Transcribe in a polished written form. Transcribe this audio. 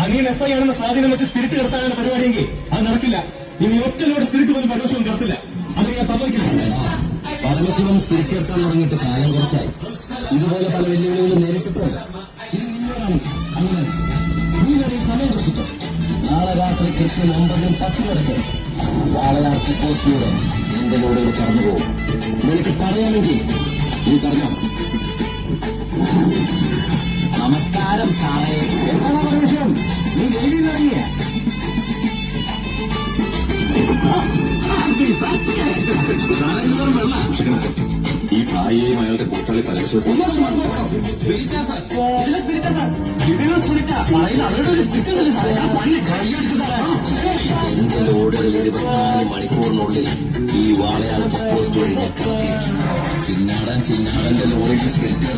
അനിയൻ SI ആണെന്ന സ്വാധീനം വെച്ച് സ്പിരിറ്റ് കിടത്താനാണ് പരിപാടിയെങ്കിൽ അത് നടക്കില്ല. ഇനി ഒറ്റലോട് സ്പിരിറ്റ് പോലും പരമശിവം കിടത്തില്ല. അത് ഞാൻ സമ്മതിക്കില്ല. പരമശിവം സ്പിരിറ്റ് കിടത്താൻ തുടങ്ങിയിട്ട് കാലം കുറച്ചായി. ഇതുപോലെ പല വെല്ലുവിളികളും നേരിട്ടിട്ടുണ്ട്. അങ്ങനെ നീ സമയം കുറിച്ചിട്ട് നാളെ രാത്രി കൃത്യം 9:10 വാളയാർ ചെക്ക് പോസ്റ്റിലൂടെ എന്റെ ലോഡുകൾ കടന്നുപോകും. നിനക്ക് പറയാമെങ്കിൽ നീ പറഞ്ഞോ. നമസ്കാരം സാറേ. എന്താണ് പരമശിവം, നീ ജയിലിൽ ഇറങ്ങിയ? ഈ ഭായിയെയും അയാളുടെ കൂട്ടാളി പരമശിവത്തെ എന്റെ ലോഡുകൾ 24 മണിക്കൂറിനുള്ളിൽ ഈ വാളയാൾ ചെക്ക് പോസ്റ്റ് വഴി ഞാൻ ചിന്നാടന്റെ ലോറിക്ക് സ്പിരിറ്റ്